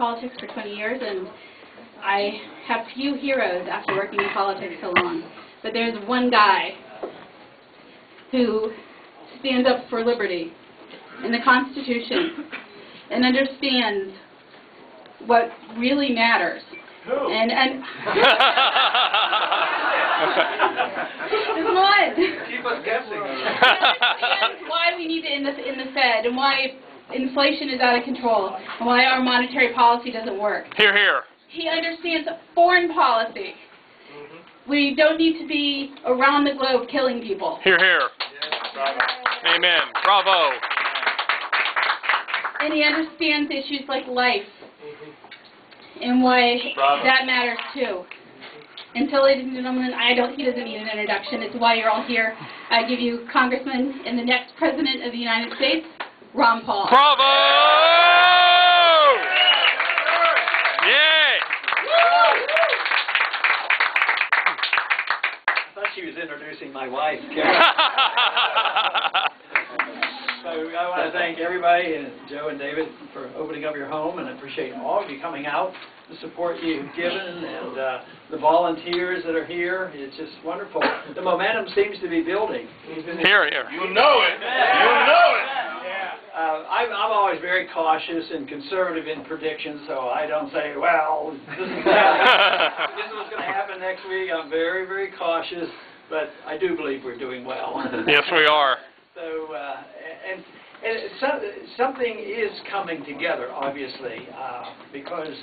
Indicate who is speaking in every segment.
Speaker 1: politics for 20 years, and I have few heroes after working in politics so long. But there's one guy who stands up for liberty and the Constitution and understands what really matters.
Speaker 2: Who?
Speaker 1: And there's one.
Speaker 2: Keep us guessing.
Speaker 1: He understands why we need to end the Fed and why inflation is out of control and why our monetary policy doesn't work.
Speaker 3: Hear, hear.
Speaker 1: He understands foreign policy. We don't need to be around the globe killing people.
Speaker 3: Hear, hear.
Speaker 2: Bravo.
Speaker 3: Amen. Bravo.
Speaker 1: And he understands issues like life and why that matters too. And so, ladies and gentlemen, he doesn't need an introduction. It's why you're all here. I give you Congressman and the next President of the United States, Ron Paul.
Speaker 3: Bravo! Yay!
Speaker 2: I thought she was introducing my wife, Karen. So I want to thank everybody, and Joe and David, for opening up your home, and I appreciate all of you coming out, the support you've given, and the volunteers that are here. It's just wonderful. The momentum seems to be building.
Speaker 3: Hear, hear.
Speaker 4: You know it. You know it.
Speaker 2: I'm always very cautious and conservative in predictions, so I don't say, well, this is what's going to happen next week. I'm very, very cautious, but I do believe we're doing well.
Speaker 3: Yes, we are.
Speaker 2: So, something is coming together, obviously, because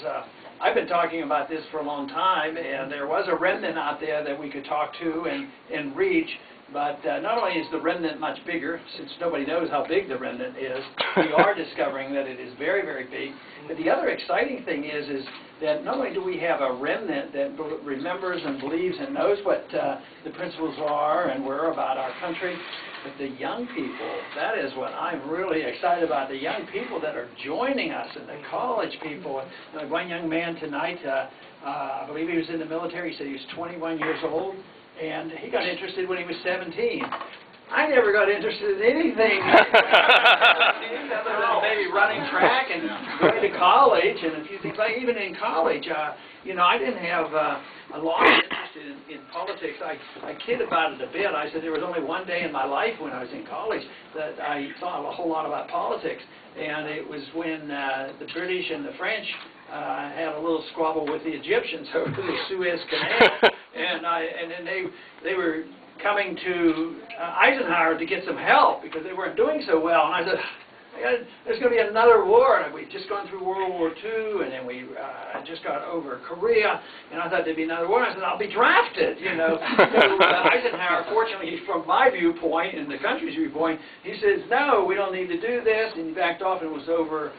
Speaker 2: I've been talking about this for a long time, and there was a remnant out there that we could talk to and reach. But not only is the remnant much bigger, since nobody knows how big the remnant is, we are discovering that it is very, very big. But the other exciting thing is that not only do we have a remnant that remembers and believes and knows what the principles are and were about our country, but the young people, that is what I'm really excited about, the young people that are joining us, and the college people. One young man tonight, I believe he was in the military, he said he was 21 years old. And he got interested when he was 17. I never got interested in anything other than maybe running track and going to college and a few things. Like even in college, you know, I didn't have a lot of interest in politics. I kid about it a bit. I said there was only one day in my life when I was in college that I thought a whole lot about politics, and it was when the British and the French had a little squabble with the Egyptians over the Suez Canal. And then they were coming to Eisenhower to get some help because they weren't doing so well. And I said, there's going to be another war. And we'd just gone through World War II, and then we just got over Korea. And I thought there'd be another war. And I said, I'll be drafted, you know. So Eisenhower, fortunately, from my viewpoint and the country's viewpoint, he says, no, we don't need to do this. And he backed off, and it was over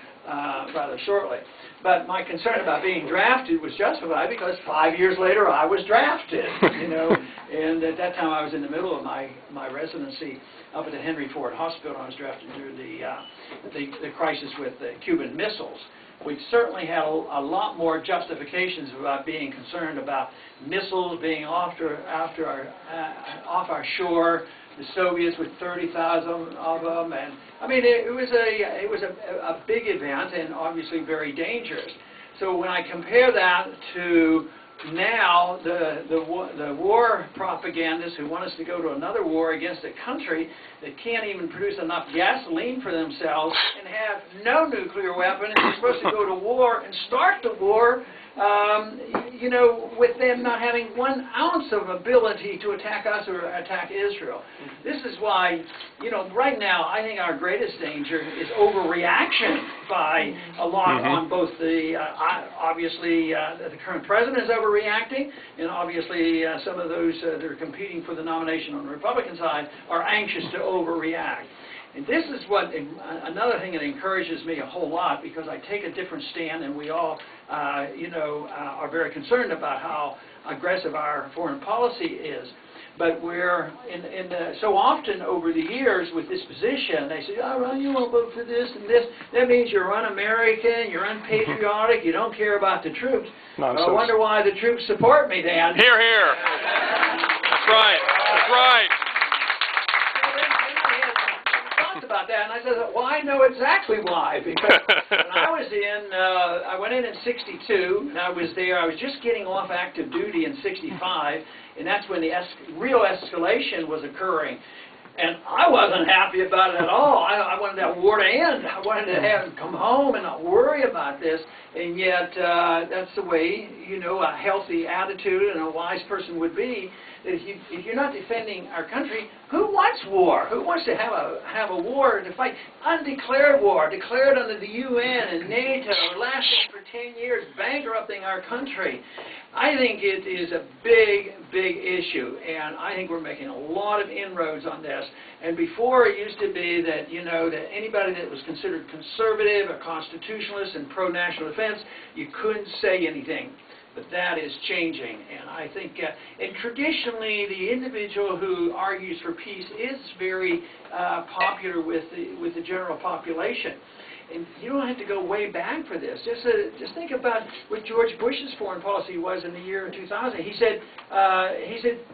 Speaker 2: rather shortly. But my concern about being drafted was justified because 5 years later I was drafted, you know. And at that time I was in the middle of my residency up at the Henry Ford Hospital. I was drafted through the crisis with the Cuban missiles. We certainly had a lot more justifications about being concerned about missiles being off our shore. The Soviets with 30,000 of them, and I mean it was a big event and obviously very dangerous. So when I compare that to now the war propagandists who want us to go to another war against a country that can't even produce enough gasoline for themselves and have no nuclear weapons, and they're supposed to go to war and start the war, you know, with them not having 1 ounce of ability to attack us or attack Israel. This is why, you know, right now I think our greatest danger is overreaction by a lot on both the, obviously the current president is overreacting, and obviously some of those that are competing for the nomination on the Republican side are anxious to overreact. And this is what, another thing that encourages me a whole lot, because I take a different stand, and we all, you know, are very concerned about how aggressive our foreign policy is. But we're, so often over the years with this position, they say, oh, well, you won't vote for this and this. That means you're un-American, you're unpatriotic, you don't care about the troops.
Speaker 3: Nonsense.
Speaker 2: I wonder why the troops support me, Dan.
Speaker 3: Hear, hear. That's right. That's right.
Speaker 2: About that, and I said, well, I know exactly why, because when I went in 62, and I was just getting off active duty in 65, and that's when the real escalation was occurring. And I wasn't happy about it at all. I wanted that war to end. I wanted to have him come home and not worry about this. And yet, that's the way, a healthy attitude and a wise person would be. That if you're not defending our country, who wants war? Who wants to have a war to fight? Undeclared war, declared under the UN and NATO, lasting for 10 years, bankrupting our country. I think it is a big, big issue, and I think we're making a lot of inroads on this. And before it used to be that, that anybody that was considered conservative or constitutionalist and pro-national defense, you couldn't say anything. But that is changing, and I think, and traditionally, the individual who argues for peace is very popular with the general population. And you don't have to go way back for this. Just think about what George Bush's foreign policy was in the year 2000. He said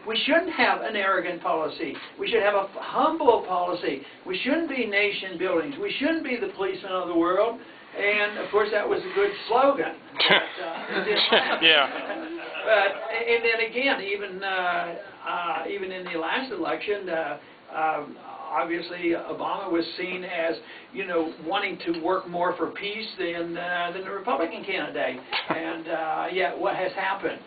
Speaker 2: we shouldn't have an arrogant policy. We should have a humble policy. We shouldn't be nation buildings. We shouldn't be the policemen of the world. And of course, that was a good slogan. But, it didn't last.
Speaker 3: Yeah.
Speaker 2: And then again, even in the last election. Obviously, Obama was seen as, wanting to work more for peace than the Republican candidate. And yet, what has happened?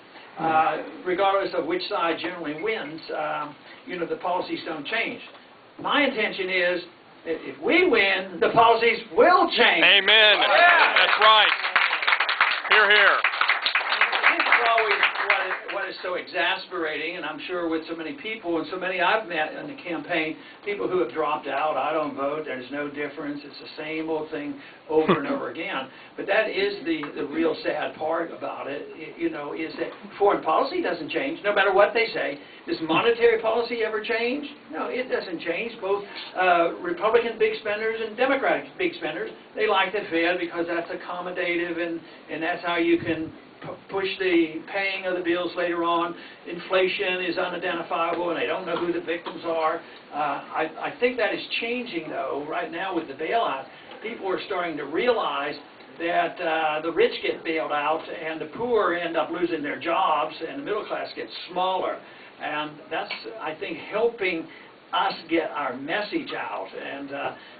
Speaker 2: Regardless of which side generally wins, the policies don't change. My intention is, if we win, the policies will change.
Speaker 3: Amen. Yeah. That's right. Hear, hear.
Speaker 2: This is always what is so exasperating, and I'm sure with so many people, and so many I've met in the campaign, people who have dropped out, I don't vote, there's no difference, it's the same old thing over and over again. But that is the real sad part about it, is that foreign policy doesn't change, no matter what they say. Does monetary policy ever change? No, it doesn't change. Both Republican big spenders and Democratic big spenders, they like the Fed because that's accommodative, and that's how you can push the paying of the bills later on. Inflation is unidentifiable, and they don't know who the victims are. I think that is changing, though, right now with the bailout. People are starting to realize that the rich get bailed out, and the poor end up losing their jobs, and the middle class gets smaller. And that's, I think, helping us get our message out. And,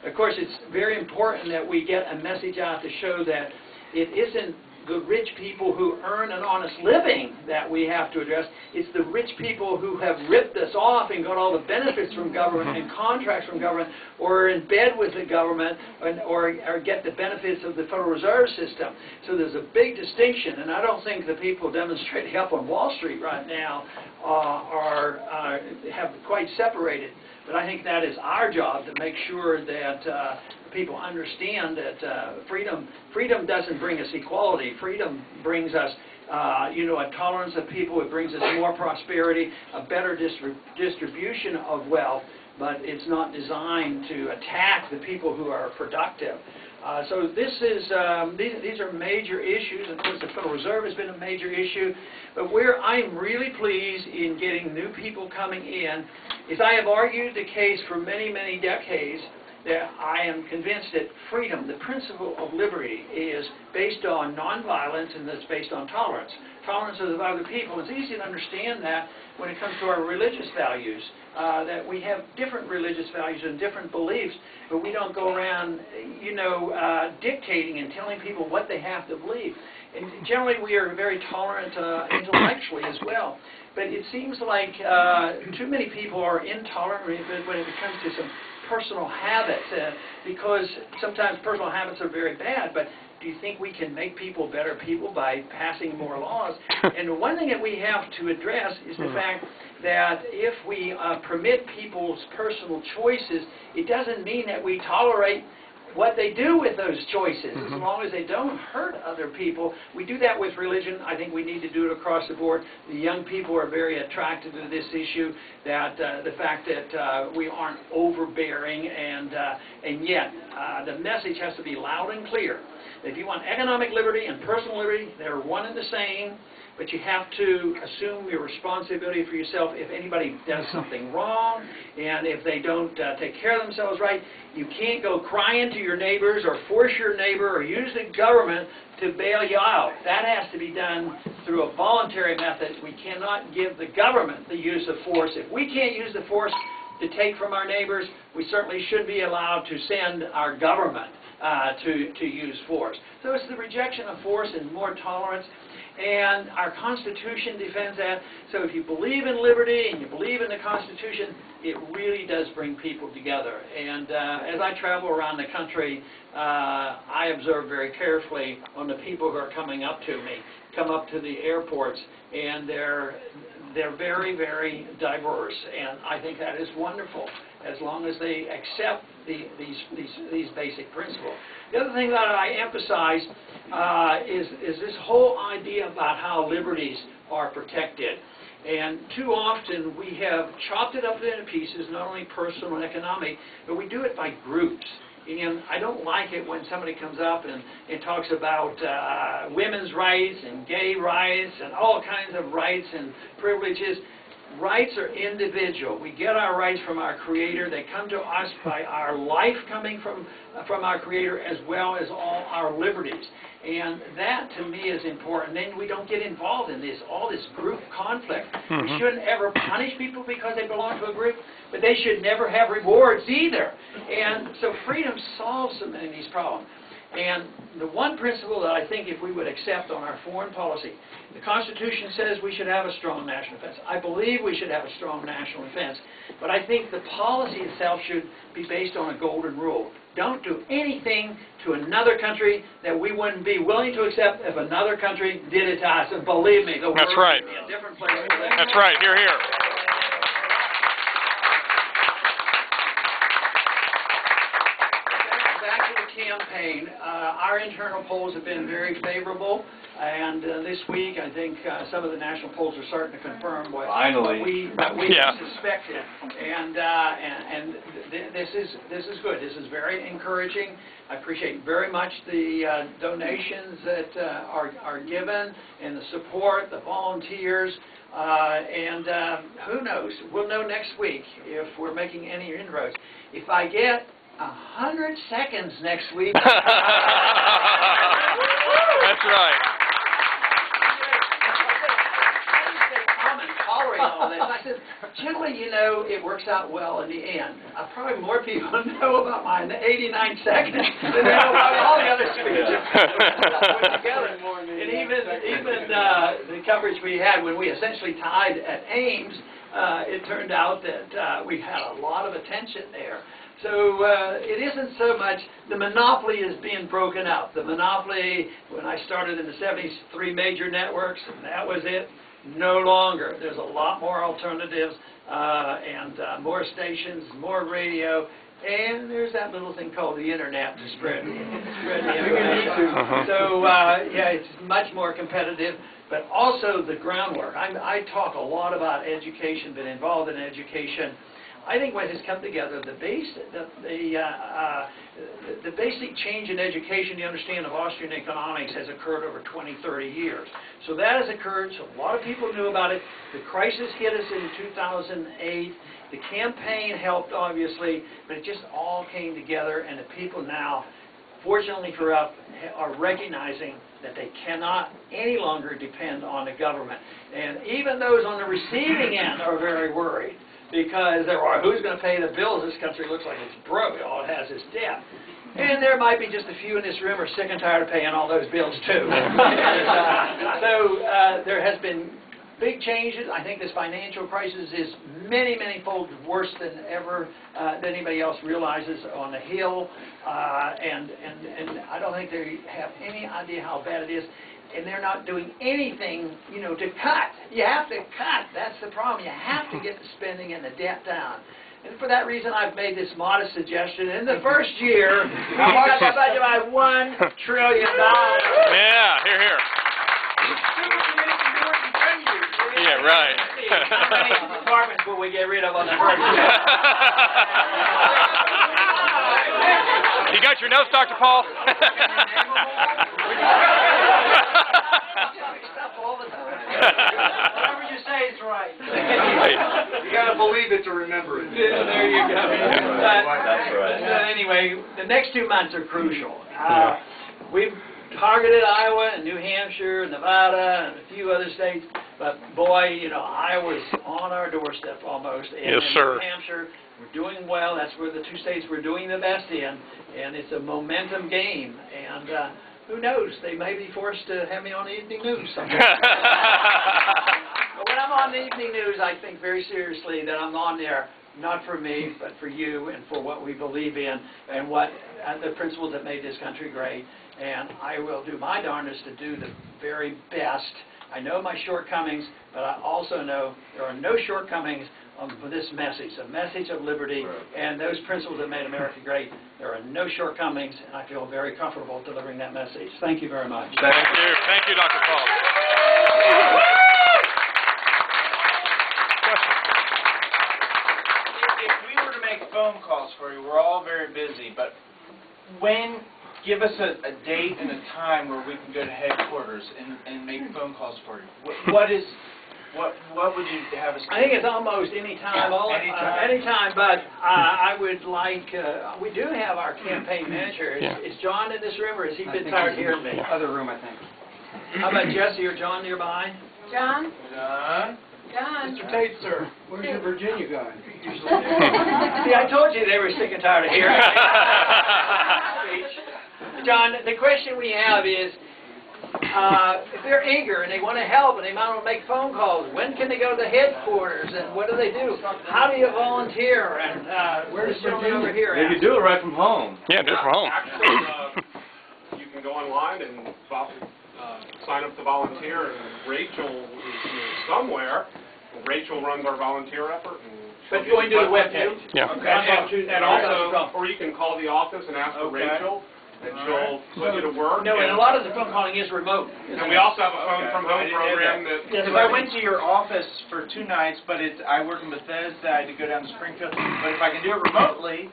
Speaker 2: of course, it's very important that we get a message out to show that it isn't the rich people who earn an honest living that we have to address. It's the rich people who have ripped us off and got all the benefits from government and contracts from government, or are in bed with the government, or get the benefits of the Federal Reserve System. So there's a big distinction, and I don't think the people demonstrating up on Wall Street right now have quite separated. But I think that is our job, to make sure that people understand that freedom doesn't bring us equality. Freedom brings us, a tolerance of people. It brings us more prosperity, a better distribution of wealth. But it's not designed to attack the people who are productive. So this is these are major issues. Of course, the Federal Reserve has been a major issue. But where I'm really pleased in getting new people coming in is I have argued the case for many, many decades that I am convinced that freedom, the principle of liberty, is based on nonviolence, and that's based on tolerance. Tolerance of other people. It's easy to understand that when it comes to our religious values, that we have different religious values and different beliefs, but we don't go around, dictating and telling people what they have to believe. And generally, we are very tolerant intellectually as well. But it seems like too many people are intolerant when it comes to some personal habits, because sometimes personal habits are very bad, but do you think we can make people better people by passing more laws? And the one thing that we have to address is the fact that if we permit people's personal choices, it doesn't mean that we tolerate what they do with those choices, as long as they don't hurt other people. We do that with religion. I think we need to do it across the board. The young people are very attracted to this issue, that the fact that we aren't overbearing, and yet the message has to be loud and clear. If you want economic liberty and personal liberty, they're one and the same. But you have to assume your responsibility for yourself if anybody does something wrong, and if they don't take care of themselves right. You can't go crying to your neighbors or force your neighbor or use the government to bail you out. That has to be done through a voluntary method. We cannot give the government the use of force. If we can't use the force to take from our neighbors, we certainly should be allowed to send our government to use force. So it's the rejection of force and more tolerance. And our Constitution defends that. So if you believe in liberty and you believe in the Constitution, it really does bring people together. And as I travel around the country, I observe very carefully on the people who are coming up to me, come up to the airports, and they're very, very diverse. And I think that is wonderful, as long as they accept these basic principles. The other thing that I emphasize is this whole idea about how liberties are protected. And too often we have chopped it up into pieces, not only personal and economic, but we do it by groups. And I don't like it when somebody comes up and talks about women's rights and gay rights and all kinds of rights and privileges. Rights are individual. We get our rights from our Creator. They come to us by our life coming from our Creator, as well as all our liberties. And that, to me, is important. Then we don't get involved in all this group conflict. We shouldn't ever punish people because they belong to a group, but they should never have rewards either. And so freedom solves so many of these problems. And the one principle that I think if we would accept on our foreign policy, the Constitution says we should have a strong national defense. I believe we should have a strong national defense. But I think the policy itself should be based on a golden rule. Don't do anything to another country that we wouldn't be willing to accept if another country did it to us. And believe me, the world would be a different place for that.
Speaker 3: That's right. Hear, hear.
Speaker 2: Campaign. Our internal polls have been very favorable, and this week I think some of the national polls are starting to confirm what we suspected, and this is good. This is very encouraging. I appreciate very much the donations that are given, and the support, the volunteers, and who knows? We'll know next week if we're making any inroads. If I get 100 seconds next week.
Speaker 3: That's right.
Speaker 2: I said, generally, you know, it works out well in the end. Probably more people know about my 89 seconds than they know about all the other speeches put together. And even the coverage we had when we essentially tied at Ames, it turned out that we had a lot of attention there. So it isn't so much, the monopoly is being broken up. The monopoly, when I started in the 70s, 3 major networks, and that was it. No longer. There's a lot more alternatives and more stations, more radio, and there's that little thing called the Internet to spread the information. So yeah, it's much more competitive, but also the groundwork. I talk a lot about education, been involved in education. I think what has come together, the basic change in education, the understanding of Austrian economics has occurred over 20, 30 years. So that has occurred, so a lot of people knew about it. The crisis hit us in 2008. The campaign helped, obviously, but it just all came together, and the people now, fortunately for us, are recognizing that they cannot any longer depend on the government. And even those on the receiving end are very worried, because there are, who's going to pay the bills? This country looks like it's broke. All it has is debt. And there might be just a few in this room who are sick and tired of paying all those bills too. So there has been big changes. I think this financial crisis is many, many fold worse than ever than anybody else realizes on the Hill. And I don't think they have any idea how bad it is. And they're not doing anything, you know, to cut. You have to cut. That's the problem. You have to get the spending and the debt down. And for that reason, I've made this modest suggestion. In the first year, we got the budget by $1 trillion.
Speaker 3: Yeah, here, here. Yeah, right.
Speaker 2: How many departments will we get rid of on the first year?
Speaker 3: You got your notes, Dr. Paul?
Speaker 2: Whatever you say is right.
Speaker 5: You gotta believe it to remember it.
Speaker 2: Yeah, there you go.
Speaker 5: That's right.
Speaker 2: But anyway, the next 2 months are crucial. We've targeted Iowa and New Hampshire and Nevada and a few other states, but boy, you know, Iowa's on our doorstep almost. And
Speaker 3: Yes, sir.
Speaker 2: New Hampshire, we're doing well. That's where the 2 states we're doing the best in, and it's a momentum game. And who knows? They may be forced to have me on the evening news sometime. But when I'm on the evening news, I think very seriously that I'm on there not for me, but for you and for what we believe in and what the principles that made this country great. And I will do my darndest to do the very best. I know my shortcomings, but I also know there are no shortcomings on this message, the message of liberty and those principles that made America great. There are no shortcomings, and I feel very comfortable delivering that message. Thank you very much.
Speaker 3: Thank you. Thank you, Dr. Paul.
Speaker 6: If we were to make phone calls for you, we're all very busy, but give us a date and a time where we can go to headquarters and make phone calls for you. What would you have us do?
Speaker 2: I think it's almost any time, anytime, but I would like, we do have our campaign manager. Is John in this room, or has he been tired of hearing me?
Speaker 5: Other room, I think.
Speaker 2: How about Jesse or John nearby?
Speaker 7: John?
Speaker 6: John?
Speaker 7: John?
Speaker 5: Mr. Tate, sir, where's your Virginia guy?
Speaker 2: See, I told you they were sick and tired of hearing me. John, the question we have is, if they're eager and they want to help and they want to make phone calls, when can they go to the headquarters and what do they do? How do you volunteer? And where's the gentleman over here at?
Speaker 8: You can do it right from home.
Speaker 3: Yeah, do it from home.
Speaker 4: Actually, you can go online and sign up to volunteer, and Rachel is somewhere. Rachel runs our volunteer effort.
Speaker 2: But going to the webpage.
Speaker 3: Yeah.
Speaker 4: And also, or you can call the office and ask for Rachel, and she'll put you to work.
Speaker 2: No, and a lot of the phone calling is remote.
Speaker 4: And we also have a phone from home program that...
Speaker 6: If I went to your office for 2 nights, but I work in Bethesda, I had to go down to Springfield, but if I can do it remotely,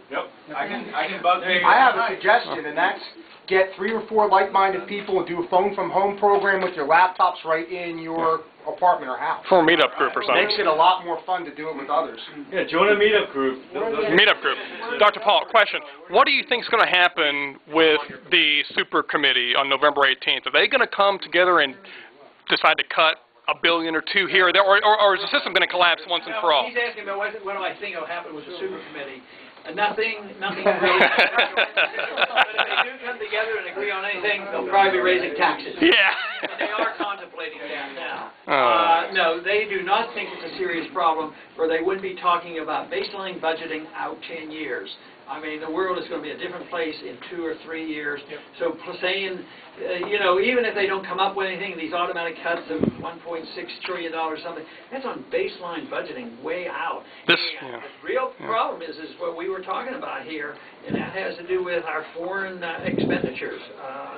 Speaker 6: I can bug people.
Speaker 5: I have a suggestion, and that's get 3 or 4 like-minded people and do a phone from home program with your laptops right in your apartment or house.
Speaker 3: For a meetup group or something.
Speaker 5: Makes it a lot more fun to do it with others.
Speaker 8: Yeah, join a meetup group.
Speaker 3: Meetup group. Dr. Paul, question. What do you think is going to happen with the super committee on November 18th? Are they going to come together and decide to cut $1 billion or $2 billion here or there, or is the system going to collapse once and for all?
Speaker 2: He's asking about what do I think will happen with the super committee. Nothing really. But if they do come together and agree on anything, they'll probably be raising taxes.
Speaker 3: Yeah.
Speaker 2: And they are contemplating that now. No, they do not think it's a serious problem, or they wouldn't be talking about baseline budgeting out 10 years. I mean, the world is going to be a different place in 2 or 3 years. So saying, you know, even if they don't come up with anything, these automatic cuts of $1.6 trillion or something, that's on baseline budgeting way out. The real problem is what we were talking about here, and that has to do with our foreign expenditures,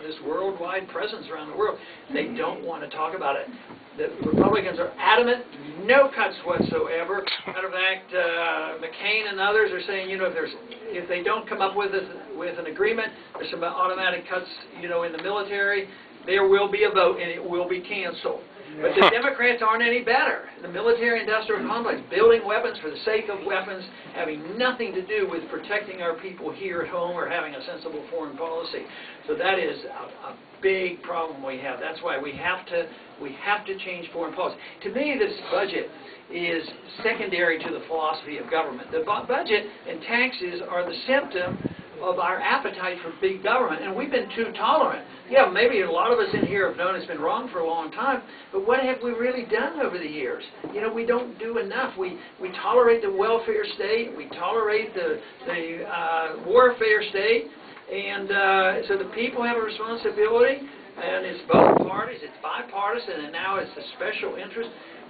Speaker 2: this worldwide presence around the world. They don't want to talk about it. The Republicans are adamant, no cuts whatsoever. Matter of fact, McCain and others are saying, you know, if they don't come up with an agreement, there's some automatic cuts, you know, in the military. There will be a vote, and it will be canceled. But the Democrats aren't any better. The military-industrial complex, building weapons for the sake of weapons, having nothing to do with protecting our people here at home or having a sensible foreign policy. So that is a big problem we have. That's why we have to change foreign policy. To me, this budget is secondary to the philosophy of government. The budget and taxes are the symptom of our appetite for big government, and we've been too tolerant. Yeah, maybe a lot of us in here have known it's been wrong for a long time, but what have we really done over the years? You know, we don't do enough. We tolerate the welfare state, we tolerate the warfare state, and so the people have a responsibility and it's both parties, it's bipartisan, and now it's a special interest.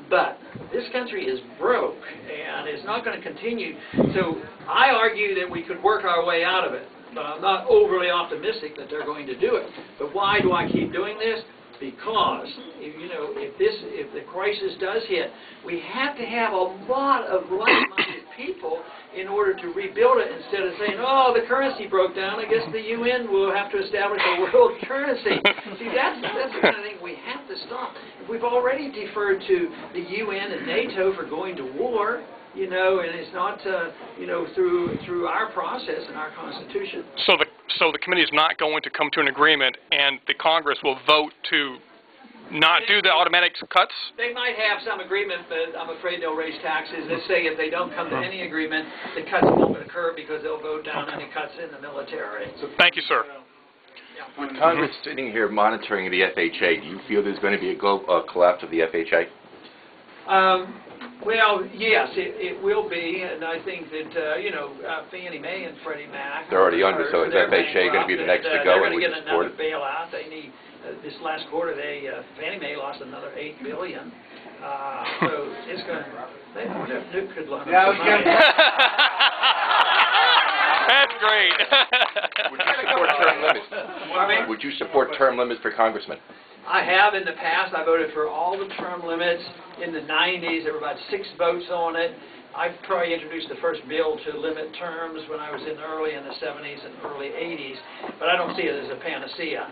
Speaker 2: But this country is broke, and it's not going to continue. So I argue that we could work our way out of it, but I'm not overly optimistic that they're going to do it. But why do I keep doing this? Because, if the crisis does hit, we have to have a lot of like-minded people in order to rebuild it, instead of saying, oh, the currency broke down, I guess the UN will have to establish a world currency. See, that's the kind of thing we have to stop. We've already deferred to the UN and NATO for going to war, and it's not, through our process and our Constitution.
Speaker 3: So the committee is not going to come to an agreement, and the Congress will vote to not do the automatic cuts?
Speaker 2: They might have some agreement, but I'm afraid they'll raise taxes. Let's say if they don't come to any agreement, the cuts won't occur because they'll vote down any cuts in the military.
Speaker 3: So thank you, sir.
Speaker 7: With Congress sitting here monitoring the FHA, do you feel there's going to be a collapse of the FHA?
Speaker 2: Well, yes, it will be, and I think that, Fannie Mae and Freddie Mac...
Speaker 7: They're already under, so is FHA going to be the next to go, and we can support it?
Speaker 2: They're going to get another bailout. They need, this last quarter, Fannie Mae lost another $8 billion. So it's going to... Nuke could loan them some money.
Speaker 3: That's great.
Speaker 7: Would you support term limits? Would you support term limits for congressmen?
Speaker 2: I have in the past. I voted for all the term limits in the 90s. There were about 6 votes on it. I probably introduced the first bill to limit terms when I was in the 70s and early 80s, but I don't see it as a panacea.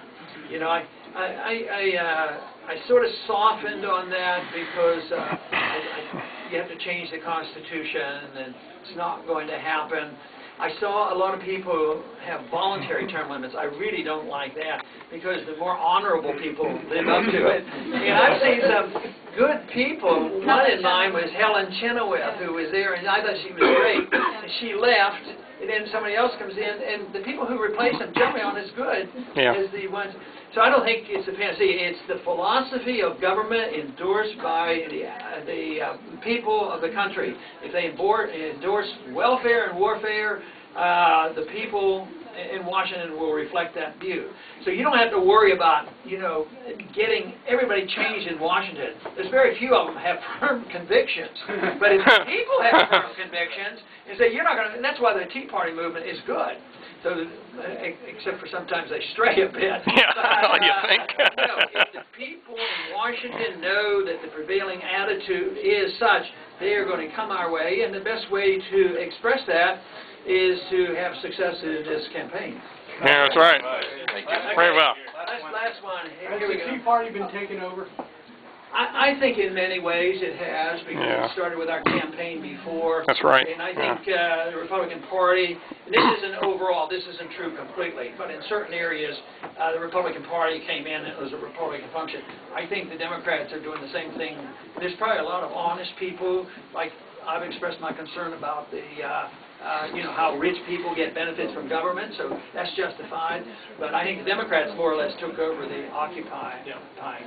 Speaker 2: I sort of softened on that because you have to change the Constitution, and it's not going to happen. I saw a lot of people have voluntary term limits. I really don't like that because the more honorable people live up to it. And I've seen some good people. One in mind was Helen Chenoweth, who was there, and I thought she was great. And she left, and then somebody else comes in, and the people who replace them generally aren't as good as the ones. So I don't think it's a panacea. It's the philosophy of government endorsed by the people of the country. If they endorse welfare and warfare, the people in Washington will reflect that view. So you don't have to worry about, getting everybody changed in Washington. There's very few of them have firm convictions. But if people have firm convictions, and say you're not going to, and that's why the Tea Party movement is good. So, except for sometimes they stray a bit.
Speaker 3: Yeah, you think?
Speaker 2: If the people in Washington know that the prevailing attitude is such, they are going to come our way, and the best way to express that is to have success in this campaign.
Speaker 3: Yeah, that's right.
Speaker 7: Thank you.
Speaker 3: Very well.
Speaker 2: Last one.
Speaker 5: Has the Tea Party been taken over?
Speaker 2: I think in many ways it has, because it started with our campaign before.
Speaker 3: That's right.
Speaker 2: And I think the Republican Party, and this isn't overall, this isn't true completely, but in certain areas the Republican Party came in and it was a Republican function. I think the Democrats are doing the same thing. There's probably a lot of honest people, like I've expressed my concern about the how rich people get benefits from government, so that's justified. But I think the Democrats more or less took over the Occupy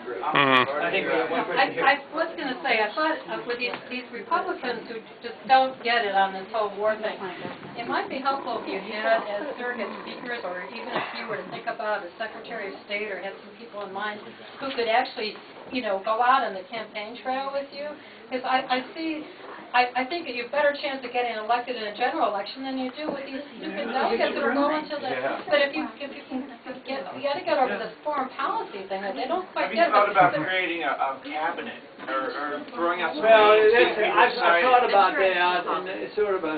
Speaker 2: group. I think we have one person here.
Speaker 9: I was going to say, I thought with these Republicans who just don't get it on this whole war thing, it might be helpful if you had as surrogate speakers, or even if you were to think about a Secretary of State or had some people in mind who could actually, go out on the campaign trail with you. Because I think that you have a better chance of getting elected in a general election than you do with these stupid delegates that are going to the... But if you can get... You got to get over this foreign policy thing that they don't quite get.
Speaker 6: Have you thought about creating a cabinet or throwing out some
Speaker 2: Well,
Speaker 6: names?
Speaker 2: I've thought about that, and it's sort of a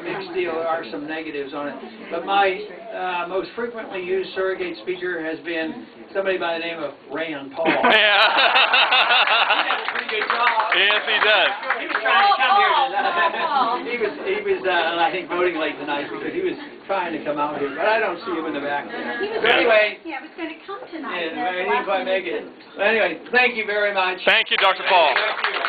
Speaker 2: mixed deal. There are some negatives on it. But my most frequently used surrogate speaker has been somebody by the name of Rand Paul.
Speaker 3: Yeah.
Speaker 2: He does a pretty good job.
Speaker 3: Yes, he does.
Speaker 2: He was trying to come here tonight. He was I think, voting late tonight because he was trying to come out here. But I don't see him in the back there. But anyway.
Speaker 10: Yeah, I was going to come tonight.
Speaker 2: Yeah, he didn't quite make it. But anyway, thank you very much.
Speaker 3: Thank you, Dr. Paul.
Speaker 2: Thank you.